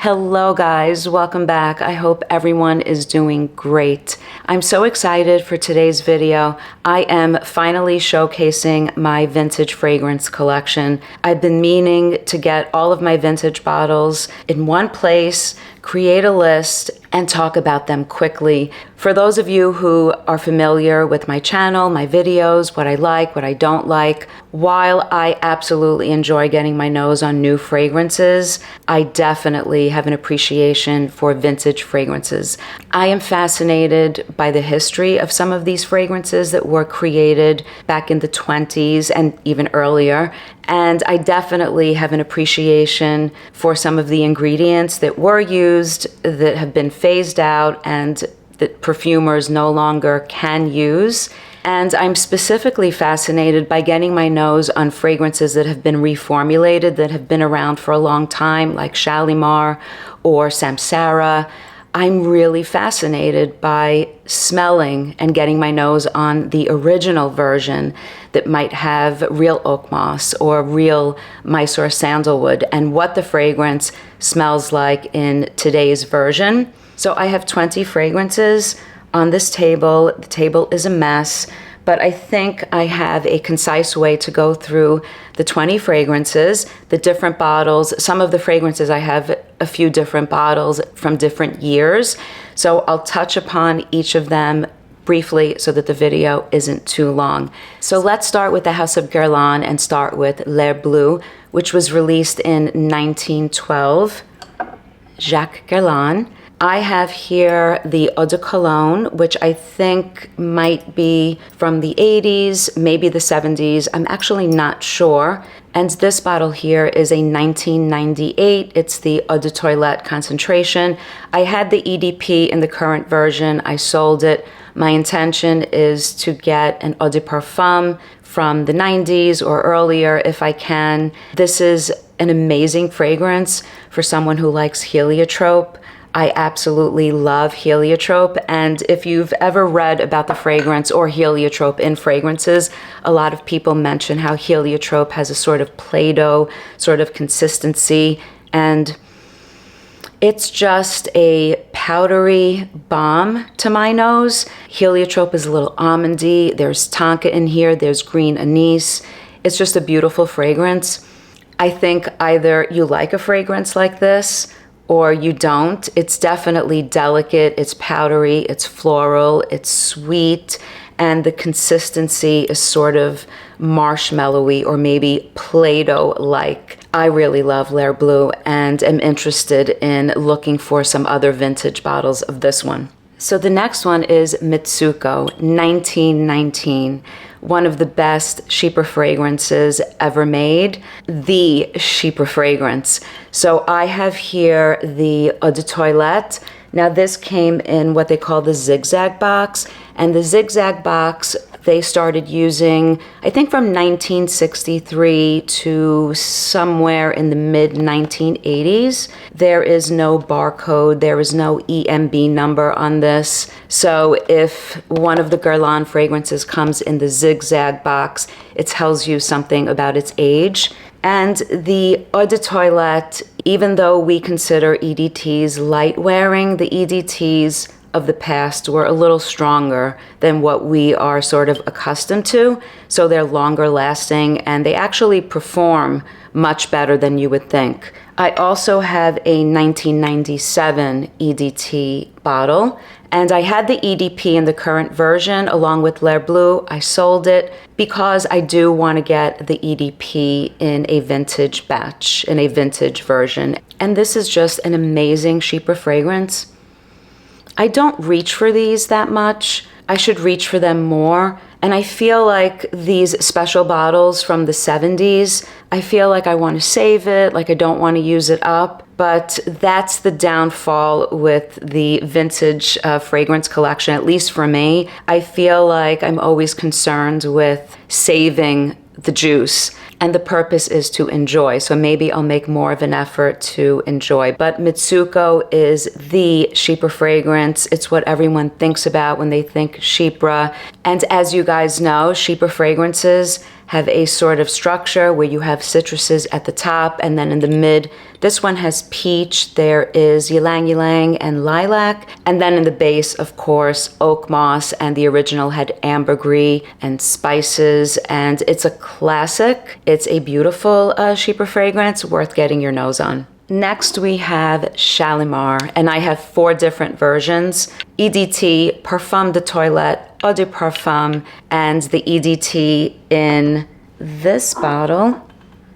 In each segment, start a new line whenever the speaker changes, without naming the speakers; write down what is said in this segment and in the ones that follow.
Hello guys, welcome back. I hope everyone is doing great. I'm so excited for today's video. I am finally showcasing my vintage fragrance collection. I've been meaning to get all of my vintage bottles in one place, create a list, and talk about them quickly. For those of you who are familiar with my channel, my videos, what I like, what I don't like, while I absolutely enjoy getting my nose on new fragrances, I definitely have an appreciation for vintage fragrances. I am fascinated by the history of some of these fragrances that were created back in the 20s and even earlier. And I definitely have an appreciation for some of the ingredients that were used, that have been phased out, and that perfumers no longer can use. And I'm specifically fascinated by getting my nose on fragrances that have been reformulated, that have been around for a long time, like Shalimar or Samsara. I'm really fascinated by smelling and getting my nose on the original version that might have real oak moss or real Mysore sandalwood, and what the fragrance smells like in today's version. So I have 20 fragrances on this table. The table is a mess, but I think I have a concise way to go through the 20 fragrances, the different bottles. Some of the fragrances I have a few different bottles from different years. So I'll touch upon each of them briefly so that the video isn't too long. So let's start with the House of Guerlain and start with Bleue, which was released in 1912. Jacques Guerlain. I have here the Eau de Cologne, which I think might be from the 80s, maybe the 70s. I'm actually not sure. And this bottle here is a 1998. It's the Eau de Toilette concentration. I had the EDP in the current version. I sold it. My intention is to get an Eau de Parfum from the 90s or earlier if I can. This is an amazing fragrance for someone who likes heliotrope. I absolutely love heliotrope, and if you've ever read about the fragrance or heliotrope in fragrances, a lot of people mention how heliotrope has a sort of Play-Doh sort of consistency, and it's just a powdery balm to my nose. Heliotrope is a little almondy. There's tonka in here. There's green anise. It's just a beautiful fragrance. I think either you like a fragrance like this or you don't. It's definitely delicate, it's powdery, it's floral, it's sweet, and the consistency is sort of marshmallowy or maybe Play-Doh-like. I really love Bleue and am interested in looking for some other vintage bottles of this one. So the next one is Mitsouko, 1919. One of the best Chypre fragrances ever made, the Chypre fragrance. So I have here the Eau de Toilette. Now this came in what they call the zigzag box, and the zigzag box they started using, I think from 1963 to somewhere in the mid-1980s. There is no barcode, there is no EMB number on this. So if one of the Guerlain fragrances comes in the zigzag box, it tells you something about its age. And the Eau de Toilette, even though we consider EDTs light wearing, the EDTs of the past were a little stronger than what we are sort of accustomed to. So they're longer lasting and they actually perform much better than you would think. I also have a 1997 EDT bottle, and I had the EDP in the current version along with Bleue. I sold it because I do want to get the EDP in a vintage batch, in a vintage version. And this is just an amazing Chypre fragrance. I don't reach for these that much. I should reach for them more. And I feel like these special bottles from the 70s, I feel like I want to save it, like I don't want to use it up. But that's the downfall with the vintage fragrance collection, at least for me. I feel like I'm always concerned with saving the juice, and the purpose is to enjoy. So maybe I'll make more of an effort to enjoy. But Mitsouko is the Chypre fragrance. It's what everyone thinks about when they think Chypre. And as you guys know, Chypre fragrances have a sort of structure where you have citruses at the top, and then in the mid, this one has peach, there is ylang ylang and lilac, and then in the base, of course, oak moss, and the original had ambergris and spices, and it's a classic. It's a beautiful chypre fragrance worth getting your nose on. Next, we have Shalimar, and I have 4 different versions: EDT, Parfum de Toilette, Eau de Parfum, and the EDT in this bottle,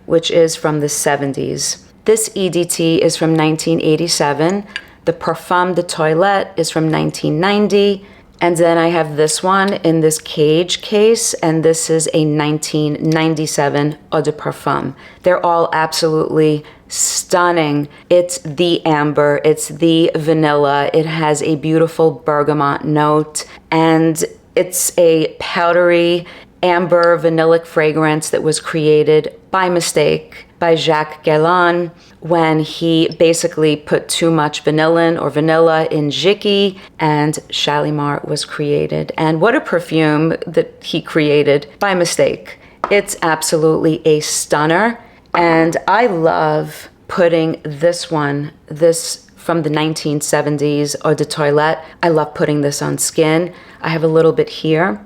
which is from the 70s. This EDT is from 1987. The Parfum de Toilette is from 1990. And then I have this one in this cage case, and this is a 1997 Eau de Parfum. They're all absolutely stunning. It's the amber, it's the vanilla, it has a beautiful bergamot note, and it's a powdery amber vanillic fragrance that was created by mistake by Jacques Guerlain when he basically put too much vanillin or vanilla in Jiki, and Shalimar was created. And what a perfume that he created by mistake. It's absolutely a stunner, and I love putting this one, this from the 1970s Eau de Toilette. I love putting this on skin. I have a little bit here.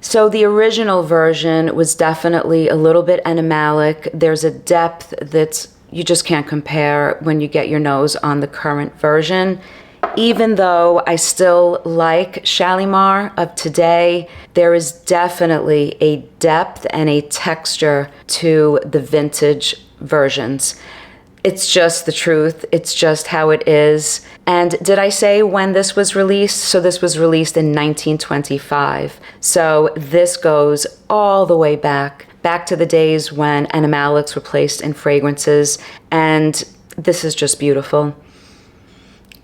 So the original version was definitely a little bit animalic. There's a depth that's you just can't compare when you get your nose on the current version. Even though I still like Shalimar of today, there is definitely a depth and a texture to the vintage versions. It's just the truth. It's just how it is. And did I say when this was released? So this was released in 1925. So this goes all the way back to the days when animalics were placed in fragrances. And this is just beautiful.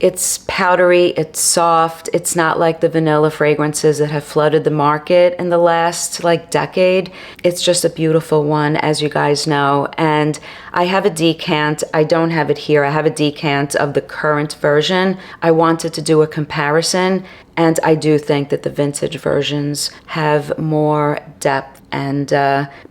It's powdery, it's soft, it's not like the vanilla fragrances that have flooded the market in the last decade. It's just a beautiful one, as you guys know. And I have a decant, I don't have it here, I have a decant of the current version. I wanted to do a comparison, and I do think that the vintage versions have more depth and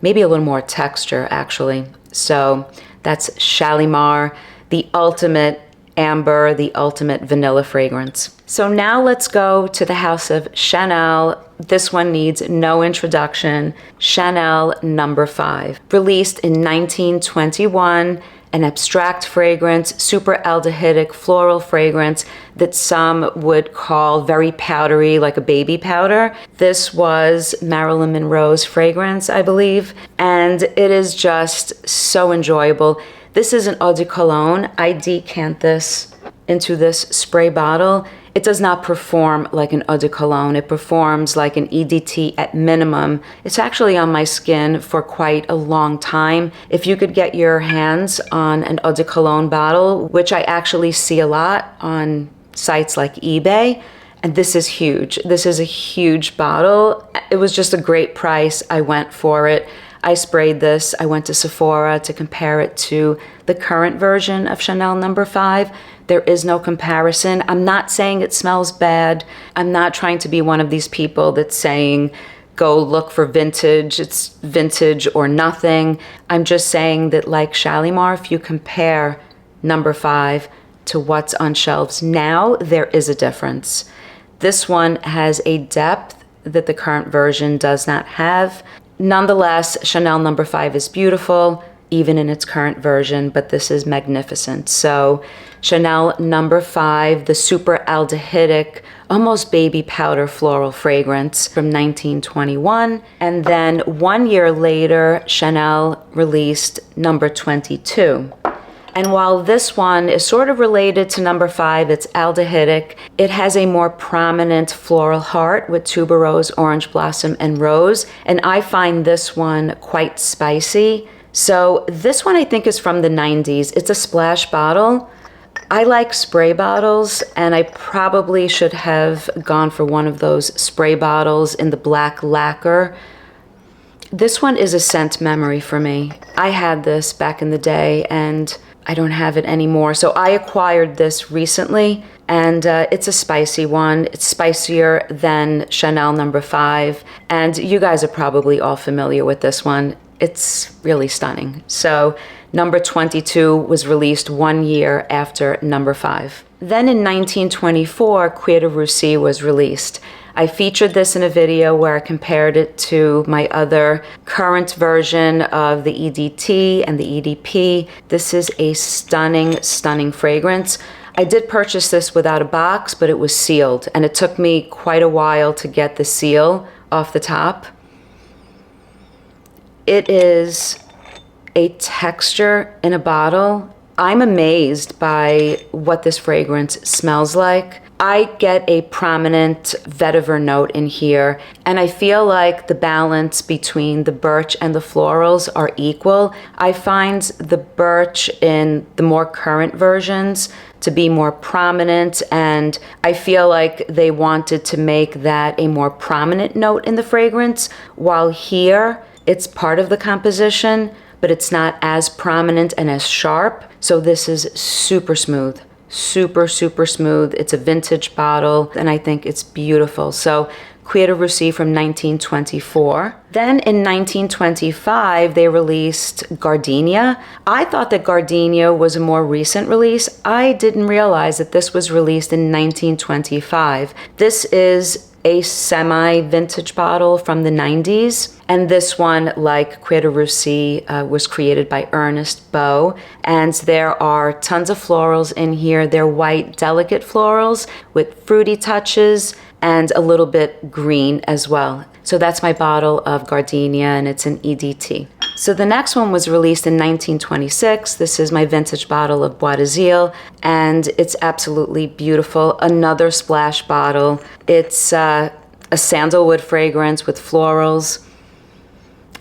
maybe a little more texture, actually. So that's Shalimar, the ultimate amber, the ultimate vanilla fragrance. So now let's go to the house of Chanel. This one needs no introduction. Chanel No. 5. Released in 1921, an abstract fragrance, super aldehydic floral fragrance that some would call very powdery, like a baby powder. This was Marilyn Monroe's fragrance, I believe, and it is just so enjoyable. This is an eau de cologne. I decant this into this spray bottle. It does not perform like an eau de cologne. It performs like an EDT at minimum. It's actually on my skin for quite a long time. If you could get your hands on an eau de cologne bottle, which I actually see a lot on sites like eBay, and this is huge. This is a huge bottle. It was just a great price. I went for it. I sprayed this. I went to Sephora to compare it to the current version of Chanel No. 5. There is no comparison. I'm not saying it smells bad. I'm not trying to be one of these people that's saying, go look for vintage, it's vintage or nothing. I'm just saying that, like Shalimar, if you compare No. 5 to what's on shelves now, there is a difference. This one has a depth that the current version does not have. Nonetheless, Chanel No. 5 is beautiful, even in its current version, but this is magnificent. So Chanel No. 5, the super aldehydic, almost baby powder floral fragrance from 1921. And then 1 year later, Chanel released No. 22. And while this one is sort of related to No. 5, it's aldehydic, it has a more prominent floral heart with tuberose, orange blossom, and rose. And I find this one quite spicy. So this one I think is from the 90s. It's a splash bottle. I like spray bottles, and I probably should have gone for one of those spray bottles in the black lacquer. This one is a scent memory for me. I had this back in the day, and I don't have it anymore. So I acquired this recently and it's a spicy one. It's spicier than Chanel No. 5, and you guys are probably all familiar with this one. It's really stunning. So No. 22 was released 1 year after No. 5. Then in 1924, Cuir de Russie was released. I featured this in a video where I compared it to my other current version of the EDT and the EDP. This is a stunning, stunning fragrance. I did purchase this without a box, but it was sealed, and it took me quite a while to get the seal off the top. It is a texture in a bottle. I'm amazed by what this fragrance smells like. I get a prominent vetiver note in here, and I feel like the balance between the birch and the florals are equal. I find the birch in the more current versions to be more prominent, and I feel like they wanted to make that a more prominent note in the fragrance, while here it's part of the composition, but it's not as prominent and as sharp. So this is super smooth. Super, super smooth. It's a vintage bottle, and I think it's beautiful. So Cuir de Russie from 1924. Then in 1925, they released Gardenia. I thought that Gardenia was a more recent release. I didn't realize that this was released in 1925. This is a semi-vintage bottle from the 90s. And this one, like Cuir de Russie, was created by Ernest Bois. And there are tons of florals in here. They're white, delicate florals with fruity touches and a little bit green as well. So that's my bottle of Gardenia, and it's an EDT. So the next one was released in 1926. This is my vintage bottle of Bois d'Azil, and it's absolutely beautiful. Another splash bottle. It's a sandalwood fragrance with florals,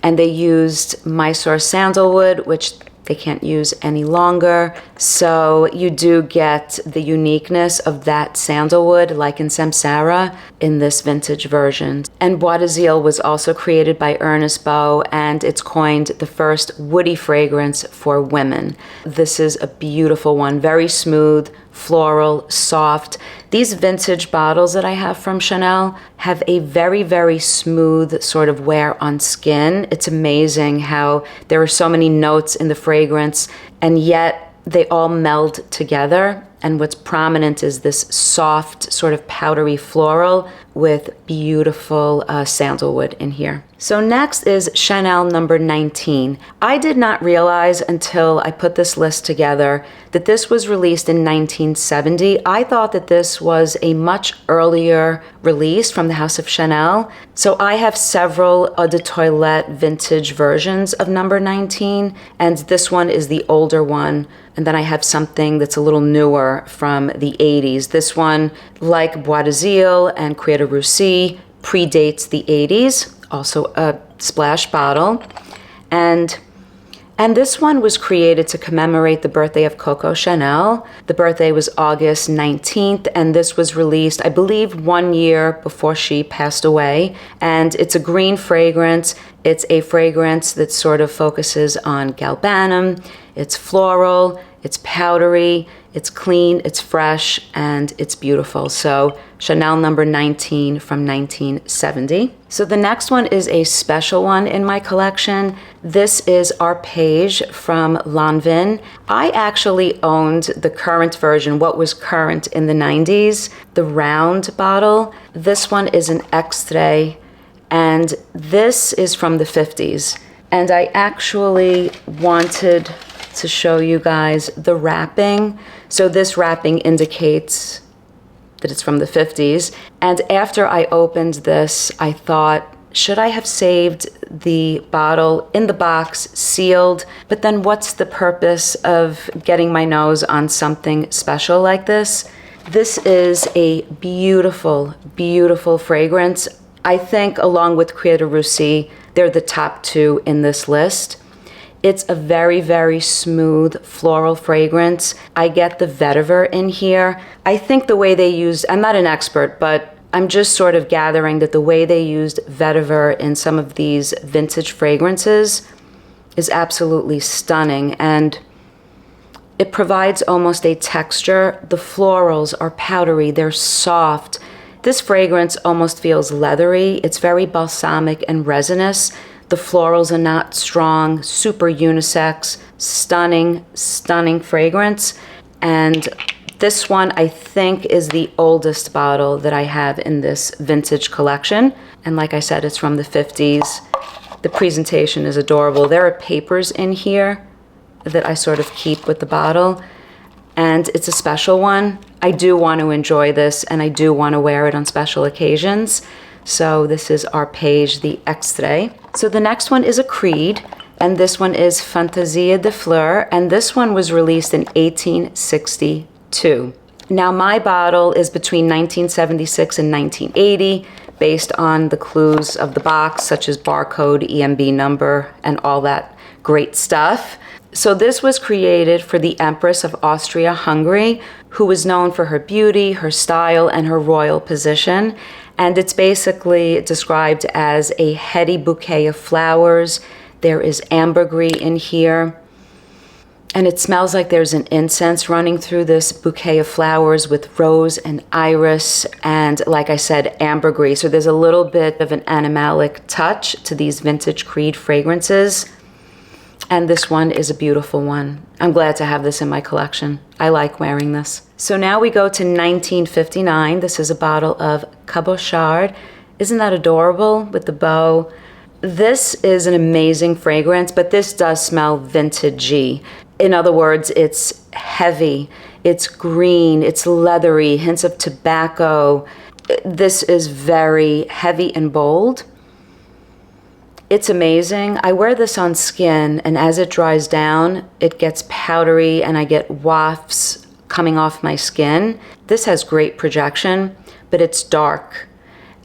and they used Mysore sandalwood, which they can't use any longer. So you do get the uniqueness of that sandalwood, like in Samsara, in this vintage version. And Bois d'Azil was also created by Ernest Bois, and it's coined the first woody fragrance for women. This is a beautiful one, very smooth, floral, soft. These vintage bottles that I have from Chanel have a very, very smooth sort of wear on skin. It's amazing how there are so many notes in the fragrance, and yet they all meld together. And what's prominent is this soft, sort of powdery floral with beautiful sandalwood in here. So next is Chanel number 19. I did not realize until I put this list together that this was released in 1970. I thought that this was a much earlier release from the House of Chanel. So I have several Eau de Toilette vintage versions of number 19, and this one is the older one. And then I have something that's a little newer from the 80s. This one, like Bois d'Azil and Cuir de Russie, predates the 80s. Also a splash bottle. And this one was created to commemorate the birthday of Coco Chanel. The birthday was August 19th, and this was released, I believe, 1 year before she passed away. And it's a green fragrance. It's a fragrance that sort of focuses on galbanum. It's floral, it's powdery, it's clean, it's fresh, and it's beautiful. So Chanel number 19 from 1970. So the next one is a special one in my collection. This is Arpege from Lanvin. I actually owned the current version, what was current in the 90s, the round bottle. This one is an extrait, and this is from the 50s. And I actually wanted to show you guys the wrapping. So this wrapping indicates that it's from the 50s. And after I opened this, I thought, should I have saved the bottle in the box, sealed? But then what's the purpose of getting my nose on something special like this? This is a beautiful, beautiful fragrance. I think along with Cuir de Russie, they're the top two in this list. It's a very, very smooth floral fragrance. I get the vetiver in here. I think the way they used, I'm not an expert, but I'm just sort of gathering that the way they used vetiver in some of these vintage fragrances is absolutely stunning. And It provides almost a texture. The florals are powdery, they're soft. This fragrance almost feels leathery. It's very balsamic and resinous. The florals are not strong, super unisex, stunning, stunning fragrance. And this one, I think, is the oldest bottle that I have in this vintage collection. And like I said, it's from the 50s. The presentation is adorable. There are papers in here that I sort of keep with the bottle. And it's a special one. I do want to enjoy this, and I do want to wear it on special occasions. So this is Arpege, the Extrait. So the next one is a Creed, and this one is Fantasia de Fleurs, and this one was released in 1862. Now my bottle is between 1976 and 1980, based on the clues of the box, such as barcode, EMB number, and all that great stuff. So this was created for the Empress of Austria-Hungary, who was known for her beauty, her style, and her royal position. And it's basically described as a heady bouquet of flowers. There is ambergris in here. And it smells like there's an incense running through this bouquet of flowers with rose and iris and, like I said, ambergris. So there's a little bit of an animalic touch to these vintage Creed fragrances. And this one is a beautiful one. I'm glad to have this in my collection. I like wearing this. So now we go to 1959. This is a bottle of Cabochard. Isn't that adorable with the bow? This is an amazing fragrance, but this does smell vintagey. In other words, it's heavy, it's green, it's leathery, hints of tobacco. This is very heavy and bold. It's amazing. I wear this on skin, and as it dries down, it gets powdery and I get wafts coming off my skin. This has great projection, but it's dark,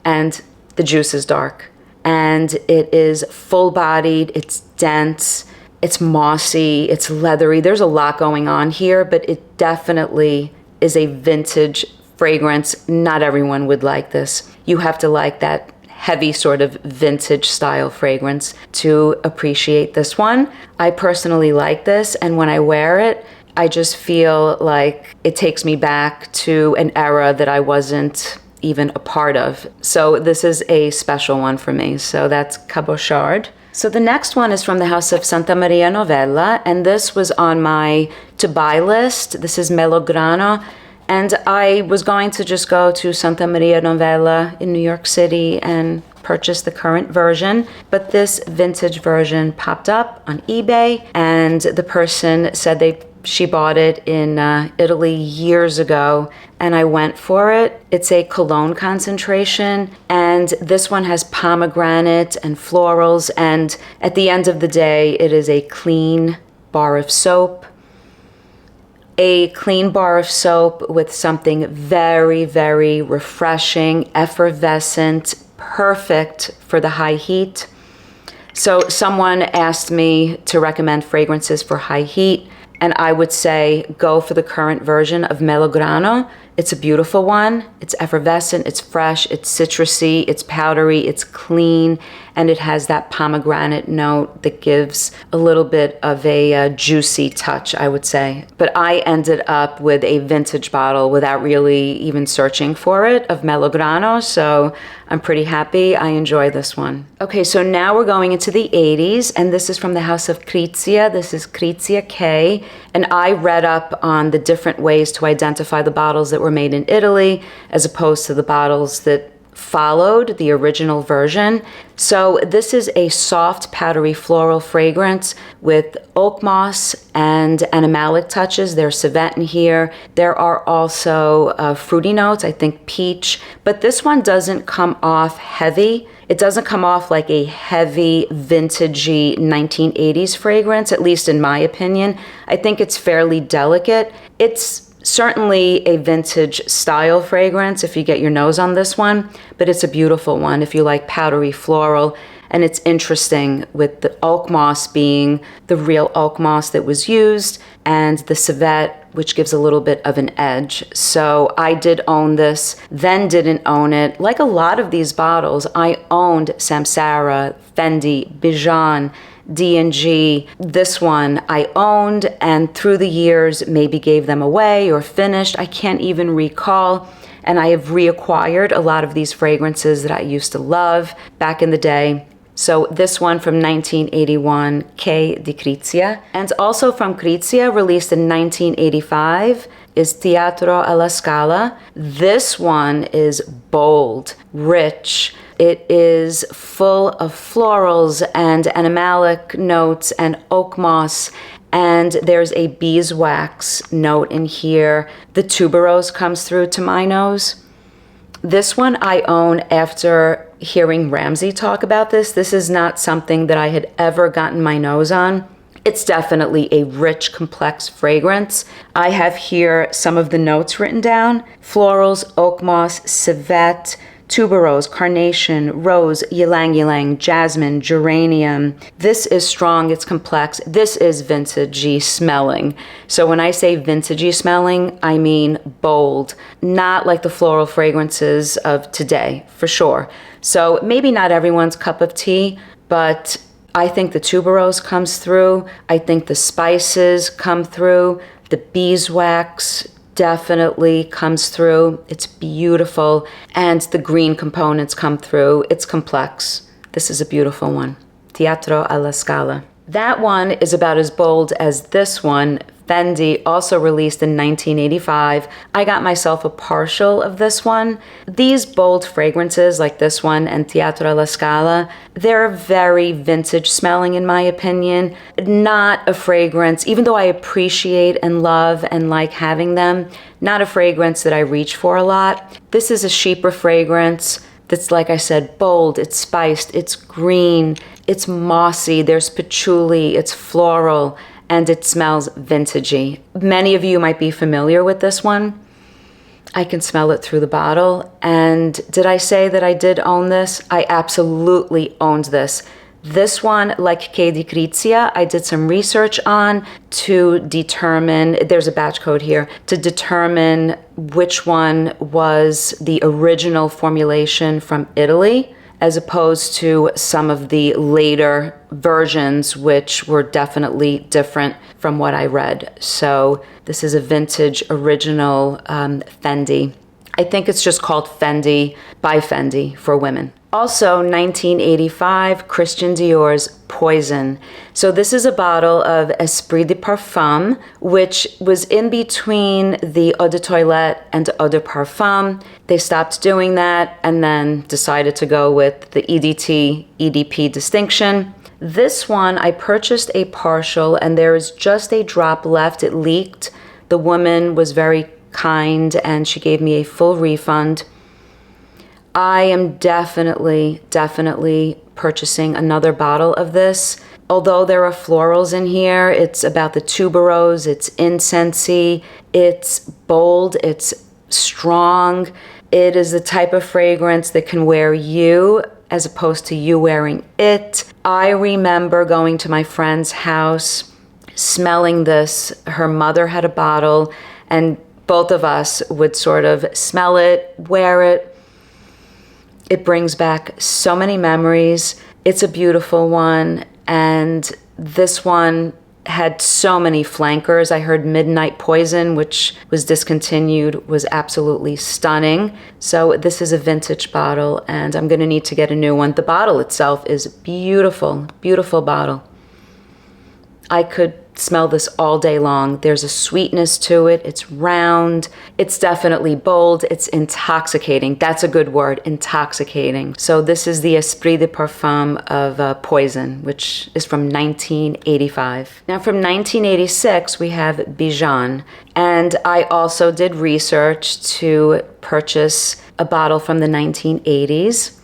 and the juice is dark. And it is full-bodied, it's dense, it's mossy, it's leathery. There's a lot going on here, but it definitely is a vintage fragrance. Not everyone would like this. You have to like that heavy sort of vintage style fragrance to appreciate this one. I personally like this, and when I wear it, I just feel like it takes me back to an era that I wasn't even a part of. So this is a special one for me. So that's Cabochard. So the next one is from the house of Santa Maria Novella, and this was on my to buy list. This is Melograno, and I was going to just go to Santa Maria Novella in New York City and purchase the current version, but this vintage version popped up on eBay, and the person said she bought it in Italy years ago, and I went for it. It's a cologne concentration, and this one has pomegranate and florals, and at the end of the day, it is a clean bar of soap. A clean bar of soap with something very, very refreshing, effervescent, perfect for the high heat. So someone asked me to recommend fragrances for high heat, and I would say go for the current version of Melograno. It's a beautiful one. It's effervescent, it's fresh, it's citrusy, it's powdery, it's clean, and it has that pomegranate note that gives a little bit of a juicy touch, I would say. But I ended up with a vintage bottle without really even searching for it of Melograno, so I'm pretty happy. I enjoy this one. Okay, so now we're going into the 80s, and this is from the house of Krizia. This is Krizia K, and I read up on the different ways to identify the bottles that were made in Italy as opposed to the bottles that followed the original version. So this is a soft, powdery floral fragrance with oak moss and animalic touches. There's civet in here. There are also fruity notes, I think peach, but this one doesn't come off heavy. It doesn't come off like a heavy, vintagey 1980s fragrance, at least in my opinion. I think it's fairly delicate. It's certainly a vintage style fragrance if you get your nose on this one, but it's a beautiful one if you like powdery floral. And it's interesting with the oak moss being the real oak moss that was used, and the civet, which gives a little bit of an edge. So I did own this, then didn't own it. Like a lot of these bottles, I owned Samsara, Fendi, Bijan, D&G. This one I owned, and through the years maybe gave them away or finished. I can't even recall. And I have reacquired a lot of these fragrances that I used to love back in the day. So this one from 1981, K de Krizia. And also from Krizia, released in 1985, is Teatro alla Scala. This one is bold, rich. It is full of florals and animalic notes and oak moss. And there's a beeswax note in here. The tuberose comes through to my nose. This one I own after hearing Ramsey talk about this. This is not something that I had ever gotten my nose on. It's definitely a rich, complex fragrance. I have here some of the notes written down. Florals, oak moss, civet, tuberose, carnation, rose, ylang ylang, jasmine, geranium. This is strong, it's complex. This is vintagey smelling. So when I say vintagey smelling, I mean bold, not like the floral fragrances of today, for sure. So maybe not everyone's cup of tea, but I think the tuberose comes through. I think the spices come through. The beeswax definitely comes through. It's beautiful. And the green components come through. It's complex. This is a beautiful one. Teatro alla Scala. That one is about as bold as this one. Fendi, also released in 1985. I got myself a partial of this one. These bold fragrances like this one and Teatro alla Scala, they're very vintage smelling in my opinion. Not a fragrance, even though I appreciate and love and like having them, not a fragrance that I reach for a lot. This is a cheaper fragrance that's, like I said, bold, it's spiced, it's green, it's mossy, there's patchouli, it's floral, and it smells vintagey. Many of you might be familiar with this one. I can smell it through the bottle. And did I say that I did own this? I absolutely owned this. This one, like K de Krizia, I did some research on to determine, there's a batch code here, to determine which one was the original formulation from Italy, as opposed to some of the later versions, which were definitely different from what I read. So this is a vintage original Fendi. I think it's just called Fendi by Fendi for women. Also, 1985, Christian Dior's Poison. So this is a bottle of Esprit de Parfum, which was in between the Eau de Toilette and Eau de Parfum. They stopped doing that and then decided to go with the EDT, EDP distinction. This one, I purchased a partial and there is just a drop left. It leaked. The woman was very kind and she gave me a full refund. I am definitely purchasing another bottle of this. Although there are florals in here, it's about the tuberose, it's incensey, it's bold, it's strong. It is the type of fragrance that can wear you as opposed to you wearing it. I remember going to my friend's house, smelling this. Her mother had a bottle and both of us would sort of smell it, wear it. It brings back so many memories. It's a beautiful one. And this one had so many flankers. I heard Midnight Poison, which was discontinued, was absolutely stunning. So this is a vintage bottle and I'm gonna need to get a new one. The bottle itself is beautiful, beautiful bottle. I could smell this all day long. There's a sweetness to it. It's round. It's definitely bold. It's intoxicating. That's a good word, intoxicating. So this is the Esprit de Parfum of Poison, which is from 1985. Now from 1986, we have Bijan. And I also did research to purchase a bottle from the 1980s.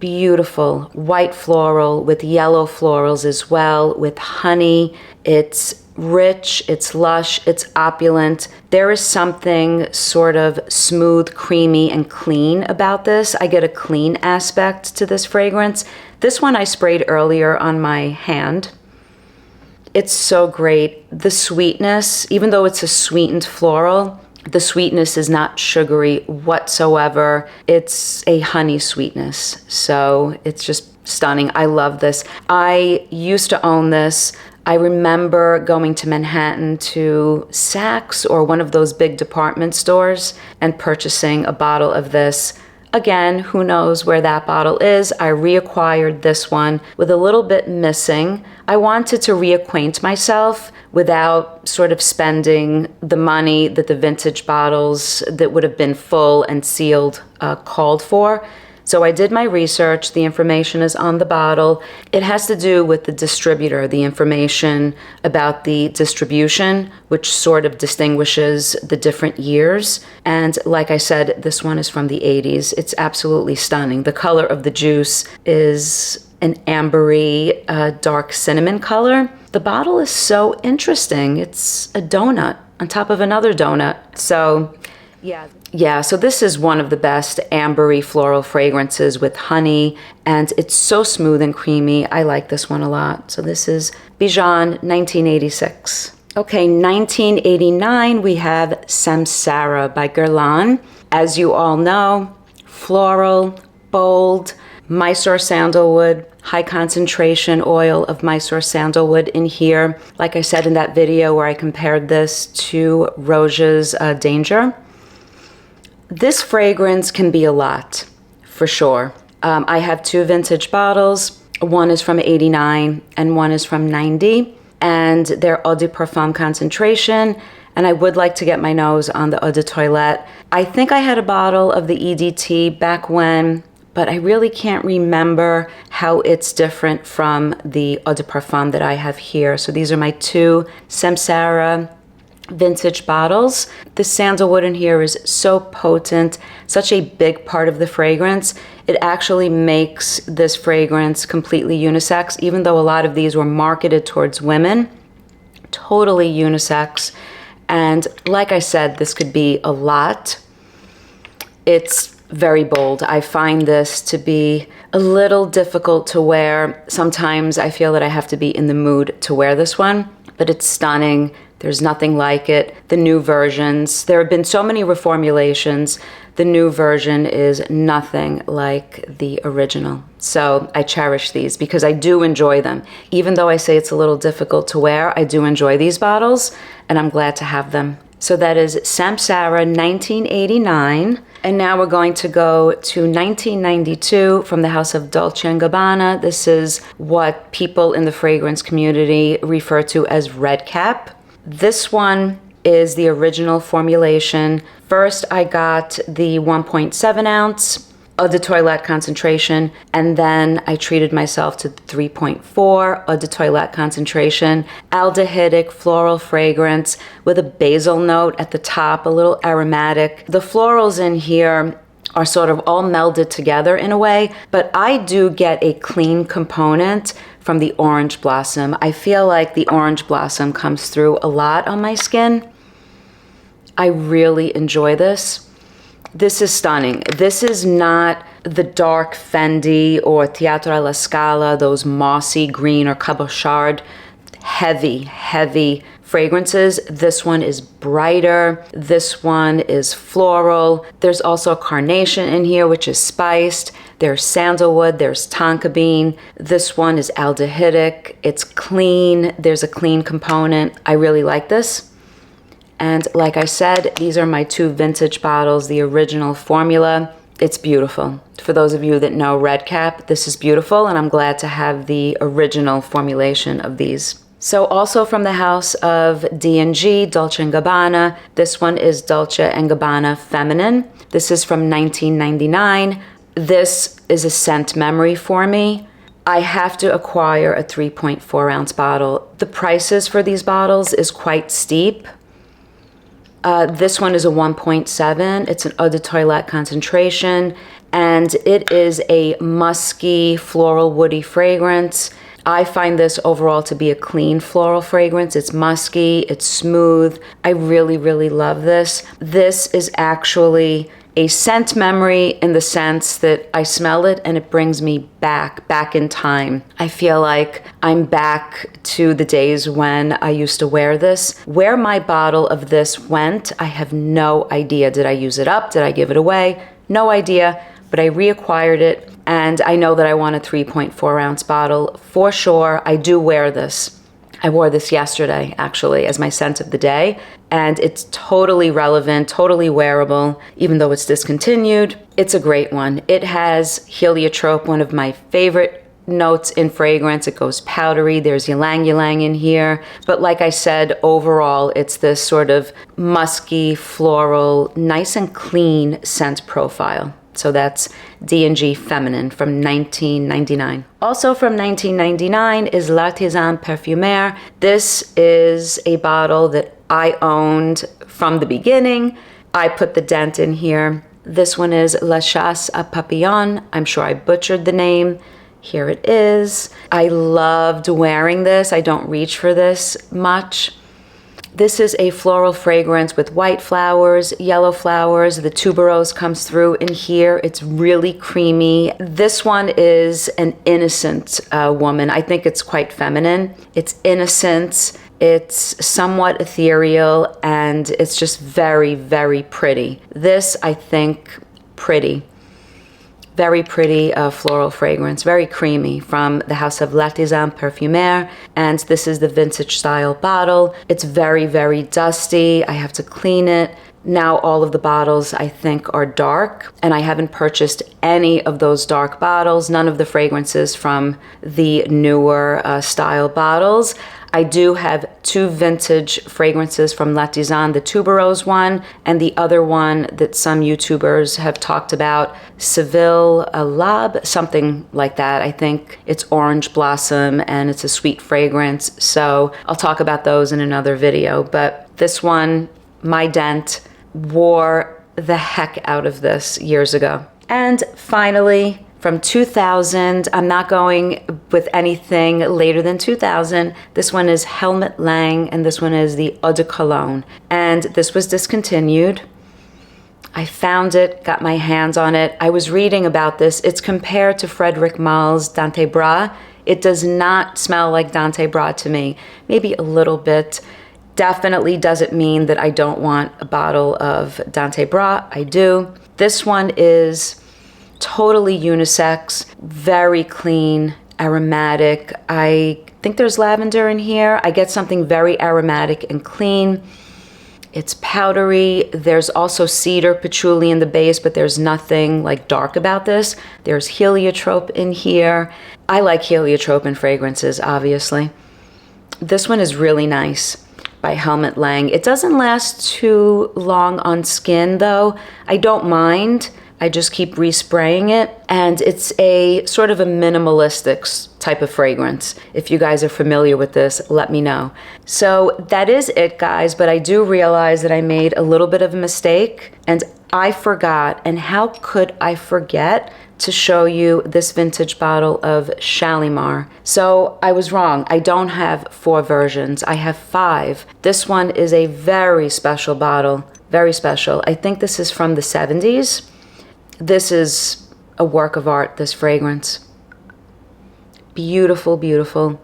Beautiful white floral with yellow florals as well, with honey. It's rich, it's lush, it's opulent. There is something sort of smooth, creamy, and clean about this. I get a clean aspect to this fragrance. This one I sprayed earlier on my hand. It's so great. The sweetness, even though it's a sweetened floral, The sweetness is not sugary whatsoever. It's a honey sweetness. So it's just stunning. I love this. I used to own this. I remember going to Manhattan to Saks or one of those big department stores and purchasing a bottle of this. Again, who knows where that bottle is. I reacquired this one with a little bit missing. I wanted to reacquaint myself without sort of spending the money that the vintage bottles that would have been full and sealed called for. So I did my research. The information is on the bottle. It has to do with the distributor, the information about the distribution, which sort of distinguishes the different years. And like I said, this one is from the 80s. It's absolutely stunning. The color of the juice is an ambery, dark cinnamon color. The bottle is so interesting. It's a donut on top of another donut. So yeah, so this is one of the best ambery floral fragrances with honey, and it's so smooth and creamy. I like this one a lot. So this is Bijan 1986. Okay, 1989, we have Samsara by Guerlain. As you all know, floral, bold, Mysore sandalwood, high concentration oil of Mysore sandalwood in here. Like I said in that video where I compared this to Roja's Danger. This fragrance can be a lot, for sure. I have two vintage bottles. One is from 89 and one is from 90. And they're eau de parfum concentration. And I would like to get my nose on the eau de toilette. I think I had a bottle of the EDT back when, but I really can't remember how it's different from the eau de parfum that I have here. So these are my two Samsara vintage bottles. The sandalwood in here is so potent, such a big part of the fragrance. It actually makes this fragrance completely unisex, even though a lot of these were marketed towards women. Totally unisex. And like I said, this could be a lot. It's very bold. I find this to be a little difficult to wear. Sometimes I feel that I have to be in the mood to wear this one, but it's stunning. There's nothing like it. The new versions, there have been so many reformulations. The new version is nothing like the original. So I cherish these because I do enjoy them. Even though I say it's a little difficult to wear, I do enjoy these bottles and I'm glad to have them. So that is Samsara 1989. And now we're going to go to 1992 from the house of Dolce & Gabbana. This is what people in the fragrance community refer to as Red Cap. This one is the original formulation. First, I got the 1.7 ounce eau de toilette concentration, and then I treated myself to 3.4 eau de toilette concentration, aldehydic floral fragrance with a basil note at the top, a little aromatic. The florals in here are sort of all melded together in a way, but I do get a clean component from the orange blossom. I feel like the orange blossom comes through a lot on my skin. I really enjoy this. This is stunning. This is not the dark Fendi or Teatro alla Scala, those mossy green or Cabochard, heavy fragrances. This one is brighter. This one is floral. There's also carnation in here, which is spiced. There's sandalwood, there's tonka bean. This one is aldehydic. It's clean. There's a clean component. I really like this. And like I said, these are my two vintage bottles, the original formula. It's beautiful. For those of you that know Red Cap, this is beautiful, and I'm glad to have the original formulation of these. So also from the house of D&G, Dolce & Gabbana, this one is Dolce & Gabbana Feminine. This is from 1999. This is a scent memory for me. I have to acquire a 3.4 ounce bottle. The prices for these bottles is quite steep. This one is a 1.7. It's an eau de toilette concentration, and it is a musky, floral, woody fragrance. I find this overall to be a clean floral fragrance. It's musky, it's smooth. I really love this. This is actually a scent memory in the sense that I smell it and it brings me back in time. I feel like I'm back to the days when I used to wear this. Where my bottle of this went, I have no idea. Did I use it up? Did I give it away? No idea, but I reacquired it, and I know that I want a 3.4 ounce bottle for sure. I do wear this. I wore this yesterday, actually, as my scent of the day, and it's totally relevant, totally wearable, even though it's discontinued. It's a great one. It has heliotrope, one of my favorite notes in fragrance. It goes powdery. There's ylang ylang in here. But like I said, overall, it's this sort of musky, floral, nice and clean scent profile. So that's D&G Feminine from 1999. Also from 1999 is L'Artisan Parfumeur. This is a bottle that I owned from the beginning. I put the dent in here. This one is La Chasse à Papillons. I'm sure I butchered the name. Here it is. I loved wearing this. I don't reach for this much. This is a floral fragrance with white flowers, yellow flowers. The tuberose comes through in here. It's really creamy. This one is an innocent woman. I think it's quite feminine. It's innocent. It's somewhat ethereal, and it's just very, very pretty. This, I think, pretty. Very pretty floral fragrance, very creamy, from the house of L'Artisan Parfumeur, and this is the vintage style bottle. It's very, very dusty. I have to clean it. Now all of the bottles, I think, are dark, and I haven't purchased any of those dark bottles, none of the fragrances from the newer style bottles. I do have two vintage fragrances from L'Artisan, the tuberose one and the other one that some YouTubers have talked about, Seville Lab, something like that. I think it's orange blossom and it's a sweet fragrance. So I'll talk about those in another video. But this one, my dent, wore the heck out of this years ago. And finally, from 2000, I'm not going with anything later than 2000. This one is Helmut Lang, and this one is the Eau de Cologne. And this was discontinued. I found it, got my hands on it. I was reading about this. It's compared to Frédéric Malle's Dante Bras. It does not smell like Dante Bras to me. Maybe a little bit. Definitely doesn't mean that I don't want a bottle of Dante Bras. I do. This one is totally unisex, very clean, aromatic. I think there's lavender in here. I get something very aromatic and clean. It's powdery. There's also cedar, patchouli in the base, but there's nothing like dark about this. There's heliotrope in here. I like heliotrope in fragrances, obviously. This one is really nice, by Helmut Lang. It doesn't last too long on skin though. I don't mind. I just keep respraying it, and it's a sort of a minimalistic type of fragrance. If you guys are familiar with this, let me know. So that is it, guys, but I do realize that I made a little bit of a mistake, and I forgot, and how could I forget to show you this vintage bottle of Shalimar. So I was wrong. I don't have 4 versions. I have 5. This one is a very special bottle, very special. I think this is from the 70s. This is a work of art, this fragrance. Beautiful, beautiful.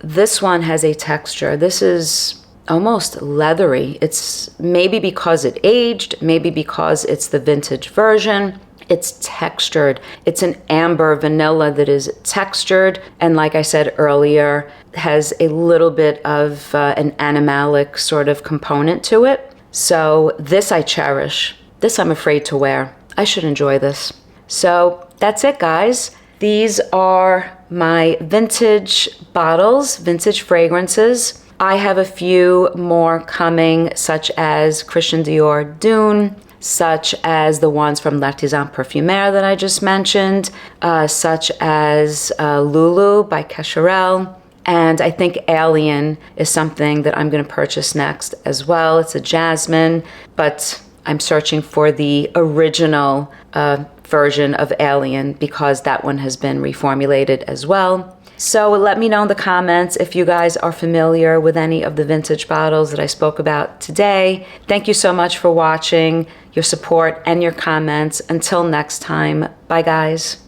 This one has a texture. This is almost leathery. It's maybe because it aged, maybe because it's the vintage version. It's textured. It's an amber vanilla that is textured, and like I said earlier, has a little bit of an animalic sort of component to it. So this I cherish. This I'm afraid to wear. I should enjoy this. So that's it, guys. These are my vintage bottles, vintage fragrances. I have a few more coming, such as Christian Dior Dune, such as the ones from L'Artisan Parfumeur that I just mentioned, such as Lulu by Cacharel. And I think Alien is something that I'm going to purchase next as well. It's a jasmine, but I'm searching for the original version of Alien because that one has been reformulated as well. So let me know in the comments if you guys are familiar with any of the vintage bottles that I spoke about today. Thank you so much for watching, your support, and your comments. Until next time, bye guys.